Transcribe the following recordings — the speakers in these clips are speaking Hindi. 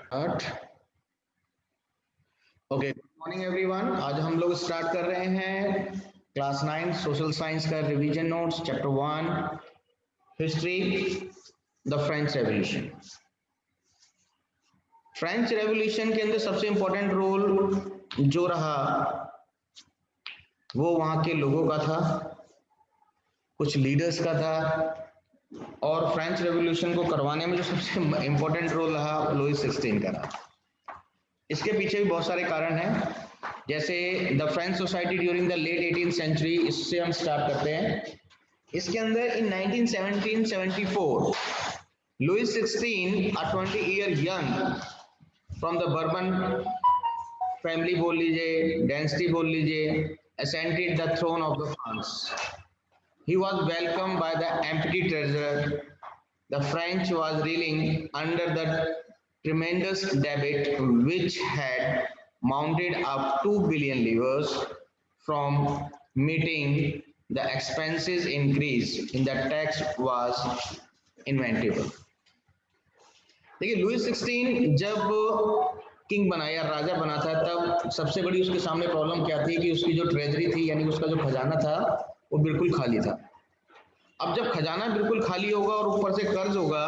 Start. Okay, good morning everyone. आज हम लोग स्टार्ट कर रहे हैं क्लास 9 सोशल साइंस का revision notes, chapter 1 history, the French revolution. French revolution के अंदर सबसे इंपॉर्टेंट रोल जो रहा वो वहां के लोगों का था, कुछ लीडर्स का था, और फ्रेंच रेवोल्यूशन को करवाने में जो सबसे इंपॉर्टेंट रोल रहा लुईस 16 का रहा। इसके पीछे भी बहुत सारे कारण हैं, जैसे the French society during the late 18th century. इससे हम स्टार्ट करते हैं। इसके अंदर in 1974 Louis 16 a 20 year young from the Bourbon family बोल लीजिए, डेंसिटी बोल लीजिए, ascended the throne of the France. He was welcomed by the empty treasurer. The French was reeling under the tremendous debt which had mounted up 2 billion livres from meeting the expenses increase in the tax was inventable. देखिए, लुईस 16 जब किंग बना या राजा बना था तब सबसे बड़ी उसके सामने प्रॉब्लम क्या थी कि उसकी जो ट्रेजरी थी यानी उसका जो खजाना था वो बिल्कुल खाली था। अब जब खजाना बिल्कुल खाली होगा और ऊपर से कर्ज होगा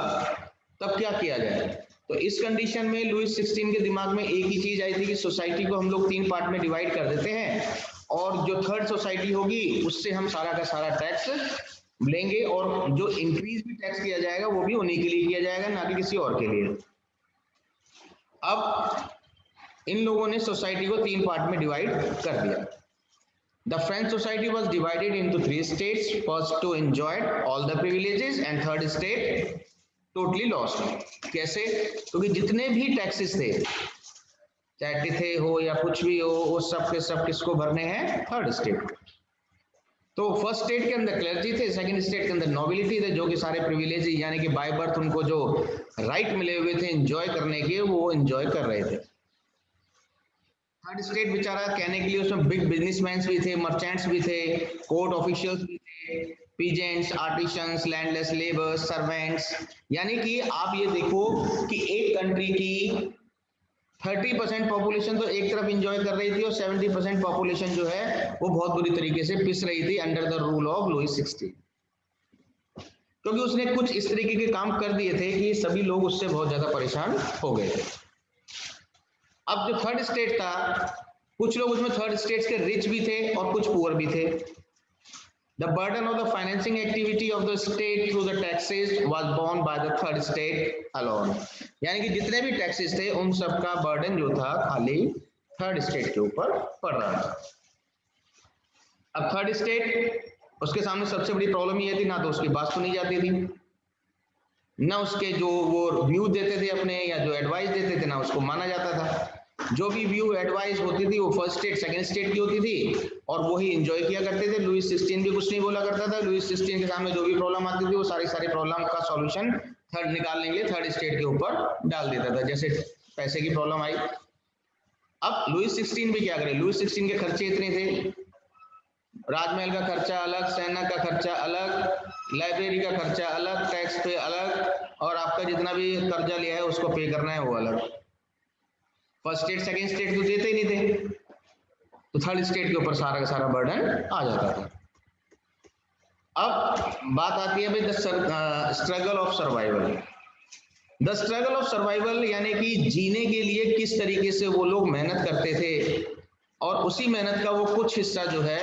तब क्या किया जाए? तो इस कंडीशन में लुईस 16 के दिमाग में एक ही चीज आई थी कि सोसाइटी को हम लोग 3 पार्ट में डिवाइड कर देते हैं और जो थर्ड सोसाइटी होगी उससे हम सारा का सारा टैक्स लेंगे और जो इंक्रीज भी टैक्स किया जाएगा वो भी उन्हीं के लिए किया जाएगा, ना कि किसी और के लिए। अब इन लोगों ने सोसाइटी को 3 पार्ट में डिवाइड कर दिया। The French society was divided into 3 states. First two enjoyed all the privileges and third state totally lost. कैसे? क्योंकि जितने भी टैक्सेस थे, चाहे टिथे हो या कुछ भी हो, वो सब के सब किसको भरने हैं? Third state. तो फर्स्ट स्टेट के अंदर क्लर्जी थे, सेकंड स्टेट के अंदर नोबिलिटी थे, जो कि सारे प्रिविलेज यानी कि बाय बर्थ उनको जो राइट मिले हुए थे एंजॉय करने के वो एंजॉय कर रहे थे। थर्ड स्टेट बेचारा कहने के लिए उसमें बिग बिजनेसमैन भी थे, मर्चेंट्स भी थे, कोर्ट ऑफिशियल्स भी थे, peasants, artisans, landless labours, servants. यानी कि आप ये देखो कि एक कंट्री की 30% पॉपुलेशन तो एक तरफ एंजॉय कर रही थी और 70% पॉपुलेशन जो है वो बहुत बुरी तरीके से पिस रही थी under the rule of Louis 16, क्योंकि उसने कुछ इस तरीके के काम कर दिए थे कि सभी लोग उससे बहुत ज्यादा परेशान हो गए थे। अब जो थर्ड स्टेट था, कुछ लोग उसमें थर्ड स्टेट्स के रिच भी थे और कुछ पुअर भी थे। The burden of the financing activity of the state through the taxes was borne by the third state alone. यानी कि जितने भी टैक्सेस थे उन सब का बर्डन जो था खाली थर्ड स्टेट के ऊपर पड़ रहा था। अब थर्ड स्टेट उसके सामने सबसे बड़ी प्रॉब्लम ये थी, ना तो उसकी बात सुनी जाती थी, ना उसके जो वो व्यू देते थे अपने या जो एडवाइस देते थे ना उसको माना जाता था। जो भी व्यू एडवाइस होती थी वो फर्स्ट स्टेट सेकंड स्टेट की होती थी और वही एंजॉय किया करते थे। लुईस 16 भी कुछ नहीं बोला करता था। लुईस 16 के सामने जो भी प्रॉब्लम आती थी वो सारी प्रॉब्लम का सॉल्यूशन थर्ड निकालने के लिए थर्ड स्टेट के ऊपर डाल देता था। जैसे पैसे की प्रॉब्लम आई, अब लुईस 16 भी क्या करे? लुईस 16 के खर्चे इतने थे, राजमहल का खर्चा अलग, सेना का खर्चा अलग, लाइब्रेरी का खर्चा अलग, टैक्स पे अलग, और आपका जितना भी कर्जा लिया है उसको पे करना है वो अलग। फर्स्ट स्टेट सेकंड स्टेट तो देते ही नहीं थे, तो थर्ड स्टेट के ऊपर सारा का सारा बर्डन आ जाता था। अब बात आती है भाई the struggle of survival. The struggle of survival यानी कि जीने के लिए किस तरीके से वो लोग मेहनत करते थे और उसी मेहनत का वो कुछ हिस्सा जो है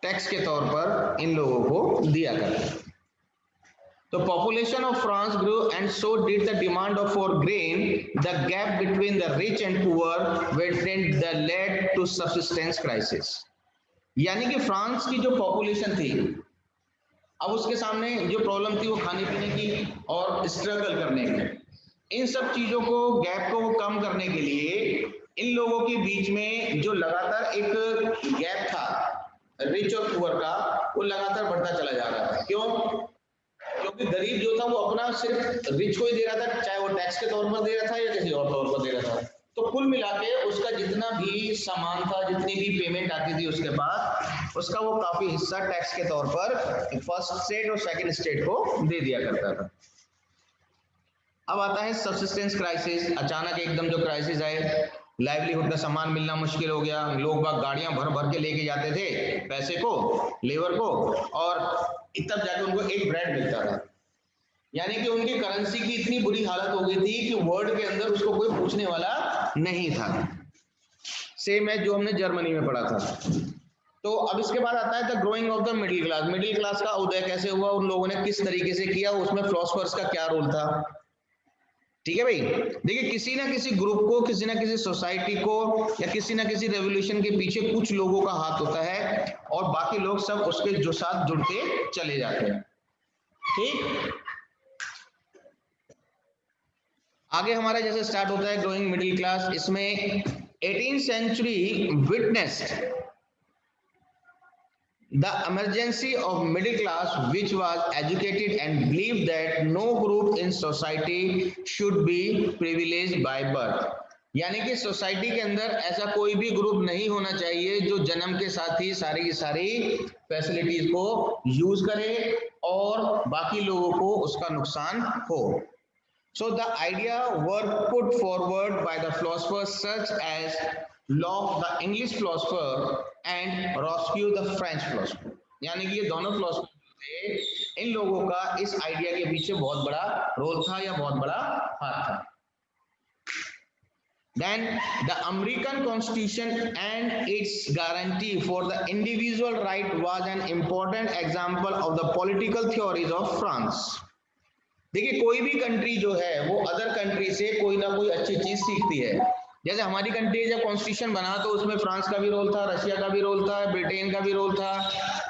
टैक्स के तौर पर इन लोगों को दिया करते। The population of France grew and so did the demand for grain. The gap between the rich and poor widened that led to subsistence crisis. यानी कि फ्रांस की जो पॉपुलेशन थी, अब उसके सामने जो प्रॉब्लम थी वो खाने पीने की और स्ट्रगल करने की, इन सब चीजों को गैप को कम करने के लिए इन लोगों के बीच में जो लगातार एक गैप था रिच और पुअर का, वो लगातार बढ़ता चला जा रहा था। क्यों? क्योंकि गरीब जो था वो अपना सिर्फ रिच को ही दे रहा था, चाहे वो टैक्स के तौर पर दे रहा था या किसी और तौर पर दे रहा था। तो कुल मिला के उसका जितना भी सामान था, जितनी भी पेमेंट आती थी उसके बाद, उसका वो काफी हिस्सा टैक्स के तौर पर फर्स्ट स्टेट और सेकंड स्टेट को दे दिया करता था। अब आता है सबसिस्टेंस क्राइसिस, अचानक एकदम जो क्राइसिस आए, लाइवलीहुड का सामान मिलना मुश्किल हो गया, लोग बाग गाड़ियां भर भर के लेके जाते थे पैसे को, लेबर को, और तब जाके उनको एक ब्रेड मिलता था। यानी कि उनकी करेंसी की इतनी बुरी हालत हो गई थी कि वर्ल्ड के अंदर उसको कोई पूछने वाला नहीं था। सेम है जो हमने जर्मनी में पढ़ा था। तो अब इसके बाद आता है the growing of the middle class. Middle class का उदय कैसे हुआ, उन लोगों ने किस तरीके से किया, उसमें फिलोसफर्स का क्या रोल था। ठीक है भाई, देखिए किसी ना किसी ग्रुप को, किसी ना किसी सोसाइटी को, या किसी ना किसी रेवोल्यूशन के पीछे कुछ लोगों का हाथ होता है और बाकी लोग सब उसके जो साथ जुड़ते चले जाते हैं। ठीक, आगे हमारा जैसे स्टार्ट होता है ग्रोइंग मिडिल क्लास, इसमें 18th century witnessed the emergency of middle class, which was educated and believed that no group in society should be privileged by birth। यानी कि सोसाइटी के अंदर ऐसा कोई भी ग्रुप नहीं होना चाहिए जो जन्म के साथ ही सारी की सारी फैसिलिटीज को यूज करे और बाकी लोगों को उसका नुकसान हो। So the idea were put forward by the philosophers such as Locke, the English philosopher, and Rousseau, the French philosopher। यानी कि ये दोनों फिलोसफर थे, इन लोगों का इस आइडिया के पीछे बहुत बड़ा रोल था या बहुत बड़ा हाथ था। Then the American Constitution and its guarantee for the individual right was an important example of the political theories of France। देखिए कोई भी कंट्री जो है वो अदर कंट्री से कोई ना कोई अच्छी चीज सीखती है। जैसे हमारी कंट्री जब कॉन्स्टिट्यूशन बना तो उसमें फ्रांस का भी रोल था, रशिया का भी रोल था, ब्रिटेन का भी रोल था।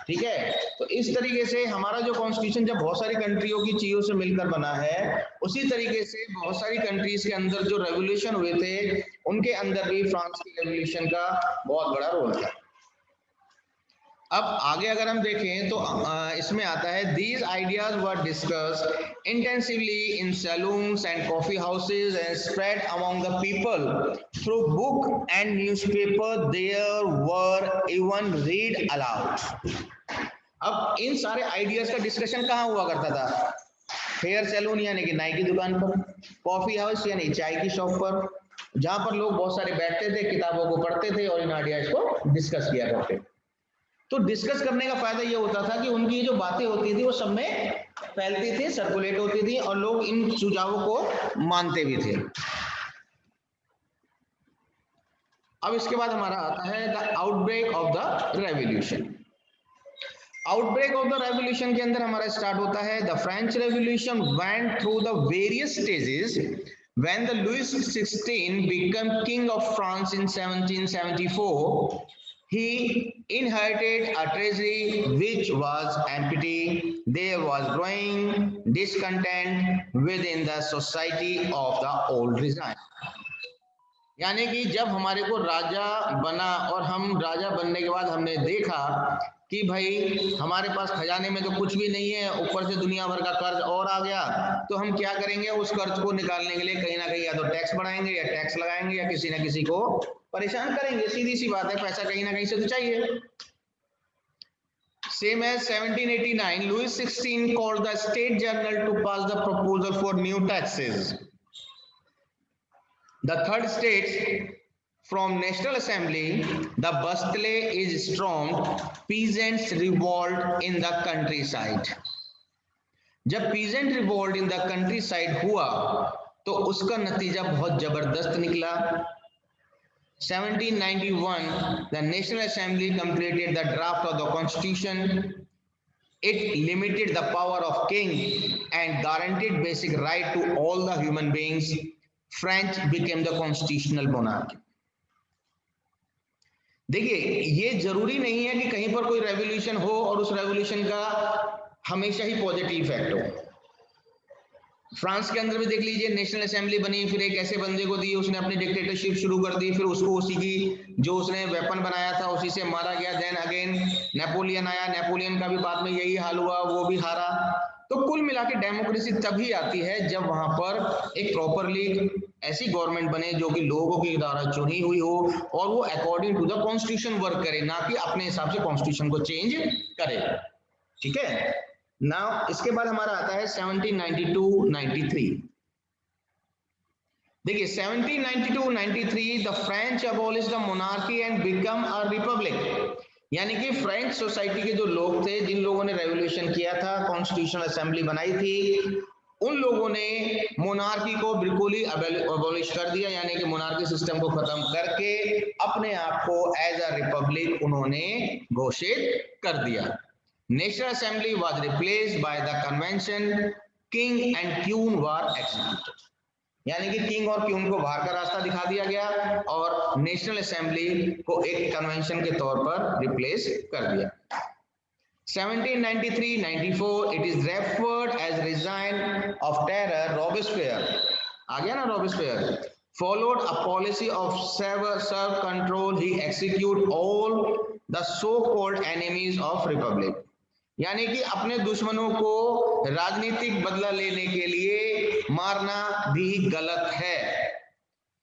ठीक है, तो इस तरीके से हमारा जो कॉन्स्टिट्यूशन जब बहुत सारी कंट्रियों की चीजों से मिलकर बना है, उसी तरीके से बहुत सारी कंट्रीज के अंदर जो रेवोल्यूशन हुए थे उनके अंदर भी फ्रांस के रेवोल्यूशन का बहुत बड़ा रोल था। अब आगे अगर हम देखें तो इसमें आता है these ideas were discussed intensively in salons and coffee houses and spread among the people through book and newspaper, there were even read aloud. अब इन सारे आइडियाज का डिस्कशन कहाँ हुआ करता था? हेयर सैलून यानी कि नाई की दुकान पर, कॉफी हाउस यानी चाय की शॉप पर, जहां पर लोग बहुत सारे बैठते थे, किताबों को पढ़ते थे और इन आइडियाज को डिस्कस किया करते। तो डिस्कस करने का फायदा ये होता था कि उनकी जो बातें होती थी वो सब में फैलती थी, सर्कुलेट होती थी और लोग इन सुझावों को मानते भी थे। अब इसके बाद हमारा आता है the outbreak of the revolution. Outbreak of the revolution के अंदर हमारा स्टार्ट होता है the French revolution went through the various stages when the Louis XVI became king of France in 1774। He inherited a treasury which was empty. There was growing discontent within the society of the old regime। यानी कि जब हमारे को राजा बना और हम राजा बनने के बाद हमने देखा कि भाई हमारे पास खजाने में तो कुछ भी नहीं है, ऊपर से दुनिया भर का कर्ज और आ गया, तो हम क्या करेंगे? उस कर्ज को निकालने के लिए कहीं ना कहीं या तो टैक्स बढ़ाएंगे या टैक्स लगाएंगे या किसी ना किसी को परेशान करेंगे। सीधी सी बात है, पैसा कहीं ना कहीं से तो चाहिए। Same as 1789, Louis XVI called the State Journal to pass the proposal for new taxes। The third state from National Assembly, the Bastille is stormed, peasants revolt in the countryside। जब peasant revolt in the countryside हुआ तो उसका नतीजा बहुत जबरदस्त निकला। 1791, the National Assembly completed the draft of the Constitution। It limited the power of king and guaranteed basic right to all the human beings। French became the constitutional monarchy। देखिए ये जरूरी नहीं है कि कहीं पर कोई रेवोल्यूशन हो और उस रेवोल्यूशन का हमेशा ही पॉजिटिव इफेक्ट हो। फ्रांस के अंदर भी देख लीजिए, नेशनल असेंबली बनी, फिर एक ऐसे बंदे को दी, उसने अपनी डिक्टेटरशिप शुरू कर दी, फिर उसको उसी की जो उसने वेपन बनाया था उसी से मारा गया। देन अगेन नेपोलियन आया, नेपोलियन का भी बाद में यही हाल हुआ, वो भी हारा। तो कुल मिला के डेमोक्रेसी तभी आती है जब वहां पर एक प्रॉपरली ऐसी गवर्नमेंट बने जो कि लोगों की द्वारा चुनी हुई हो और वो according to the constitution work करे, ना कि अपने हिसाब से कॉन्स्टिट्यूशन को चेंज करे। ठीक है, नाउ इसके बाद हमारा आता है 1792-93। देखिए 1792-93 the French abolish the monarchy and become a republic, यानी कि फ्रेंच सोसाइटी के जो लोग थे, जिन लोगों ने रेवोल्यूशन किया था, कॉन्स्टिट्यूशनल असेंबली बनाई थी, उन लोगों ने मोनार्की को बिल्कुल ही अबॉलिश कर दिया, यानी कि मोनार्की सिस्टम को खत्म करके अपने आप को एज अ रिपब्लिक उन्होंने घोषित कर दिया। National assembly was replaced by the convention, king and queen were executed, यानी कि किंग और क्वीन को बाहर का रास्ता दिखा दिया गया और नेशनल असेंबली को एक कन्वेंशन के तौर पर रिप्लेस कर दिया। 1793-94 it is referred as reign of terror. Robespierre आ गया ना, Robespierre followed a policy of self control. He executed all the so called enemies of republic, यानी कि अपने दुश्मनों को राजनीतिक बदला लेने के लिए मारना भी गलत है।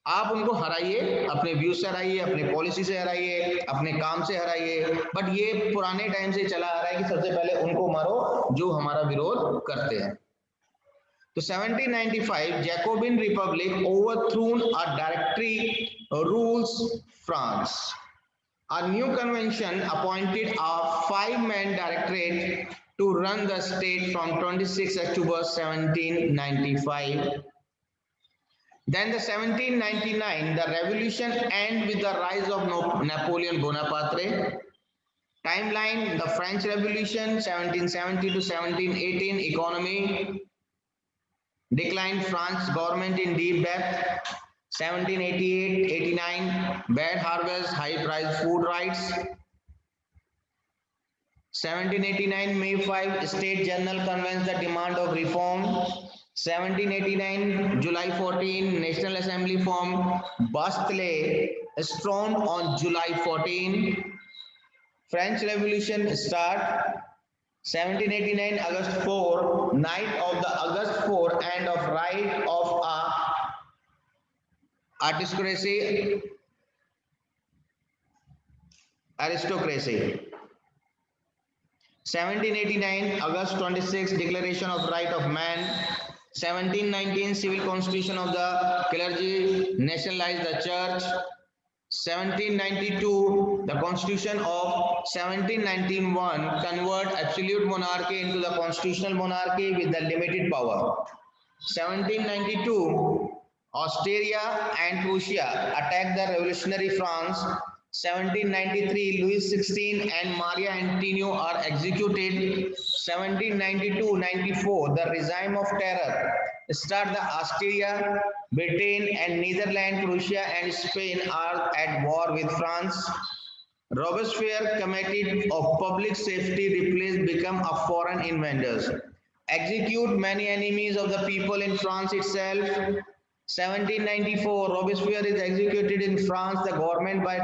आप उनको हराइए, अपने व्यू से हराइए, अपने पॉलिसी से हराइए, अपने काम से हराइए, बट ये पुराने टाइम से चला आ रहा है कि सबसे पहले उनको मारो जो हमारा विरोध करते हैं। तो 1795 Jacobian Republic overthrown a directory rules France. A new convention appointed a 5-man directorate to run the state from 26 October 1795. Then the 1799, the revolution ended with the rise of Napoleon Bonaparte. Timeline, the French Revolution 1770 to 1718, economy, decline, France government in deep debt. 1788-89, bad harvest, high price food rights. 1789 May 5, State General convenes the demand of reform. 1789 July 14, National Assembly form. Bastille stormed on July 14. French Revolution start. 1789 August 4, night of the August 4, end of right of a aristocracy. 1789 August 26, Declaration of Right of Man. 1719 Civil Constitution of the Clergy, nationalized the church. 1792 the Constitution of 1791 convert absolute monarchy into the constitutional monarchy with the limited power. 1792 Austria and Prussia attack the revolutionary France. 1793 Louis XVI and Maria Antonio are executed. 1792-94 the regime of terror start. The Austria, Britain and Netherlands, Prussia and Spain are at war with France. Robespierre Committee of Public Safety replaced become a foreign invaders. Execute many enemies of the people in France itself. 1794 Robespierre is executed in France, the government by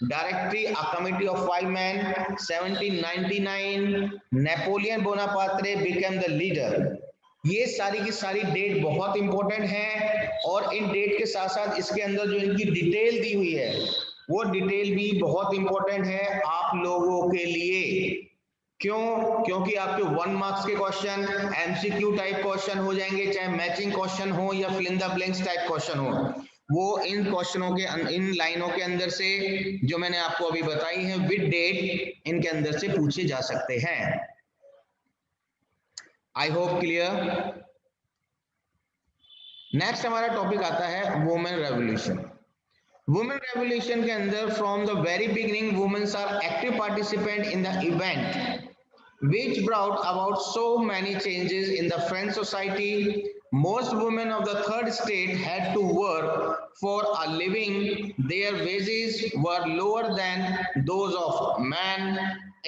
directory, a committee of 5 men. 1799 Napoleon Bonaparte became the leader. ये सारी की सारी डेट बहुत इंपॉर्टेंट है और इन डेट के साथ साथ इसके अंदर जो इनकी डिटेल दी हुई है वो डिटेल भी बहुत इंपॉर्टेंट है आप लोगों के लिए। क्यों? क्योंकि आपके 1 मार्क्स के क्वेश्चन एमसीक्यू टाइप क्वेश्चन हो जाएंगे, चाहे मैचिंग क्वेश्चन हो या fill in the blanks type question हो, वो इन क्वेश्चनों के इन लाइनों के अंदर से जो मैंने आपको अभी बताई है विद डेट इनके अंदर से पूछे जा सकते हैं। I hope clear. नेक्स्ट हमारा टॉपिक आता है वुमेन रेवोल्यूशन। वुमेन रेवोल्यूशन के अंदर from the very beginning womens are active participant in the event which brought about so many changes in the French society. Most women of the third state had to work for a living. Their wages were lower than those of men.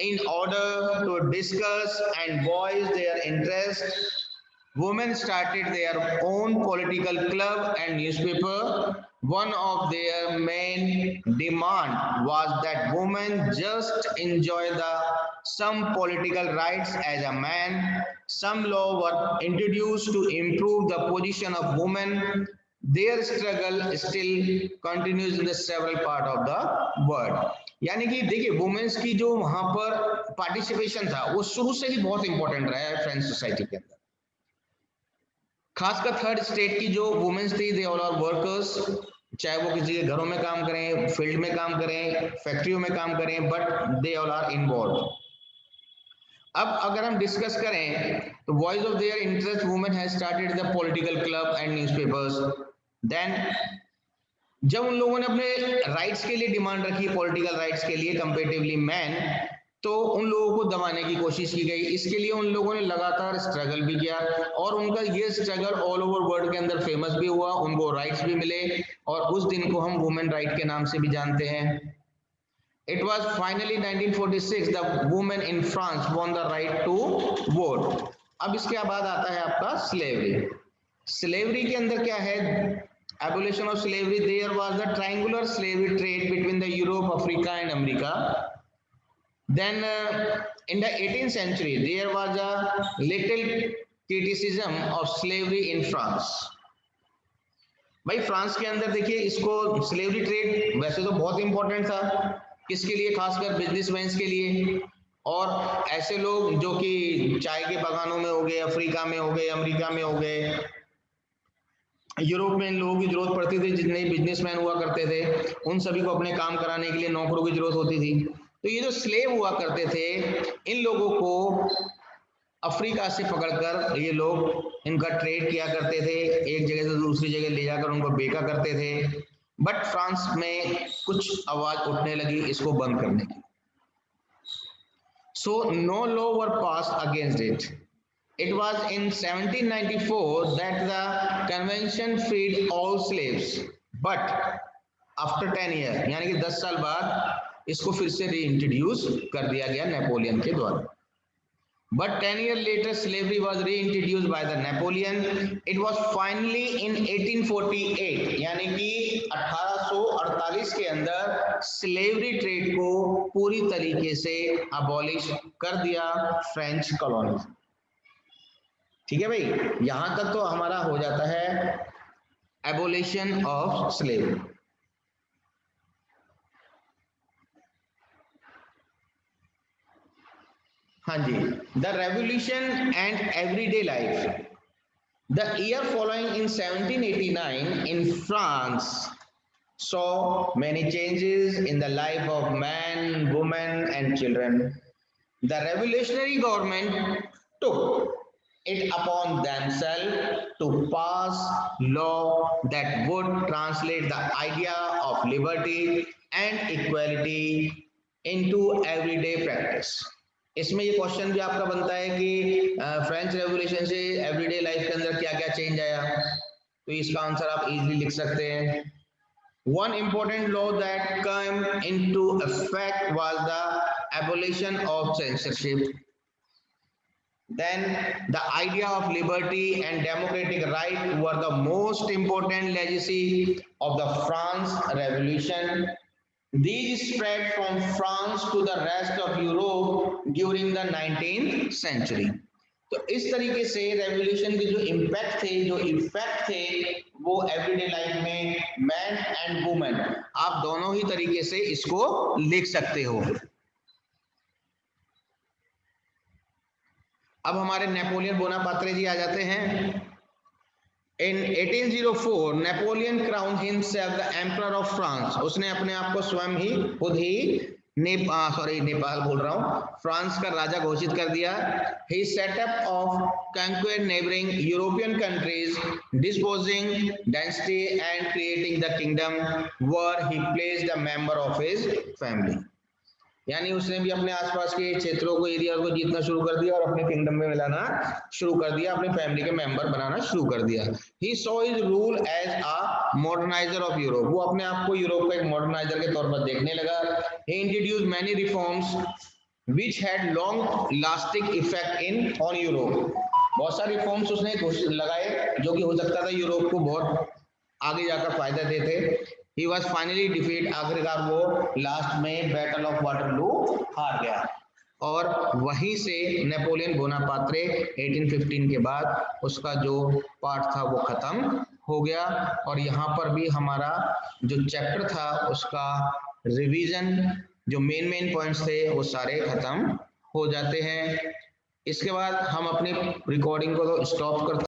In order to discuss and voice their interests, women started their own political club and newspaper. One of their main demand was that women just enjoy some political rights as a man. Some laws were introduced to improve the position of women. Their struggle still continues in the several part of the world. यानी कि देखिए वुमेन्स की जो वहां पर पार्टिसिपेशन था वो शुरू से ही बहुत इंपॉर्टेंट रहा है फ्रेंच सोसाइटी के अंदर। खासकर थर्ड स्टेट की जो वुमेन्स थी, दे ऑल आर वर्कर्स, चाहे वो किसी के घरों में काम करें, फील्ड में काम करें, फैक्ट्रियों में काम करें, but they all are involve. अब अगर हम डिस्कस करें तो voice of their interest women has started the political club and newspapers. Then जब उन लोगों ने अपने राइट्स के लिए डिमांड रखी, पॉलिटिकल राइट्स के लिए कंपैरेटिवली मैन, तो उन लोगों को दबाने की कोशिश की गई। इसके लिए उन लोगों ने लगातार स्ट्रगल भी किया और उनका ये स्ट्रगल ऑल ओवर वर्ल्ड के अंदर फेमस भी हुआ, उनको राइट्स भी मिले और उस दिन को हम वुमेन राइट के नाम से भी जानते हैं। It was finally 1946 the women in France won the right to vote. अब इसके बाद आता है आपका स्लेवरी। स्लेवरी के अंदर क्या है? Abolition of slavery. There was the triangular slavery trade between the Europe, Africa and America. Then in the 18th century there was a little criticism of slavery in France. भाई फ्रांस के अंदर देखिए, इसको स्लेवरी ट्रेड वैसे तो बहुत इंपॉर्टेंट था, किसके लिए? खासकर बिजनेसमैन के लिए, और ऐसे लोग जो कि चाय के बागानों में हो गए, अफ्रीका में हो गए, अमेरिका में हो गए, यूरोप में इन लोगों की जरूरत पड़ती थी, जितने बिजनेसमैन हुआ करते थे उन सभी को अपने काम कराने के लिए नौकरों की जरूरत होती थी। तो ये जो स्लेव हुआ करते थे, इन लोगों को अफ्रीका से पकड़कर ये लोग इनका ट्रेड किया करते थे, एक जगह से दूसरी जगह ले जाकर उनको बेचा करते थे। बट फ्रांस में कुछ आवाज उठने लगी इसको बंद करने की। So no law were pass against it. It was in 1794 that the convention freed all slaves, but after 10 year, यानी कि 10 साल बाद इसको फिर से रीइंट्रोड्यूस कर दिया गया नेपोलियन के द्वारा। But 10 years later, slavery was reintroduced by the Napoleon. It was finally in 1848, यानी कि 1848 के अंदर स्लेवरी ट्रेड को पूरी तरीके से अबॉलिश कर दिया फ्रेंच कॉलोनी। ठीक है भाई, यहां तक तो हमारा हो जाता है एबोलिशन ऑफ स्लेवरी। हाँ जी, the revolution and everyday life. The year following in 1789 in France saw many changes in the life of men, women and children. The revolutionary government took it upon themselves to pass law that would translate the idea of liberty and equality into everyday practice. इसमें ये क्वेश्चन भी आपका बनता है कि फ्रेंच रेवोल्यूशन से एवरीडे लाइफ के अंदर क्या क्या चेंज आया, तो इसका आंसर आप इजीली लिख सकते हैं। One important law that came into effect was the abolition of censorship. Then the idea of liberty and democratic right were the most important legacy of the France Revolution. These spread from France to the rest of Europe during the 19th century. तो इस तरीके से रेवोल्यूशन के जो इम्पैक्ट थे, जो इफेक्ट थे, वो एवरीडे लाइफ में मैन एंड वुमेन, आप दोनों ही तरीके से इसको लिख सकते हो। अब हमारे नेपोलियन बोनापार्टे जी आ जाते हैं। In 1804 Napoleon crown himself the emperor of France. उसने अपने आप को स्वयं ही खुद ही नेपाल बोल रहा हूं, फ्रांस का राजा घोषित कर दिया। He set up of conquered neighboring European countries, disposing dynasty and creating the kingdom where he placed a member of his family. यानी उसने भी अपने आसपास के क्षेत्रों को, एरिया को जीतना शुरू कर दिया और अपने किंगडम में मिलाना शुरू कर दिया, अपनी फैमिली के मेंबर बनाना शुरू कर दिया। He saw his rule as a modernizer of Europe. वो अपने आप को यूरोप का एक मॉडर्नाइजर के तौर पर देखने लगा। He introduced many reforms which had long lasting effect on Europe. बहुत सारे रिफॉर्म्स उसने लगाए जो कि हो सकता था यूरोप को बहुत आगे जाकर फायदा देते। He was finally defeated. आखिरकार वो लास्ट में बैटल ऑफ वाटरलू हार गया और वहीं से नेपोलियन बोनापार्टे 1815 के बाद उसका जो पार्ट था वो खत्म हो गया। और यहाँ पर भी हमारा जो चैप्टर था उसका रिवीजन, जो मेन पॉइंट्स थे वो सारे खत्म हो जाते हैं। इसके बाद हम अपनी रिकॉर्डिंग को स्टॉप करते हैं।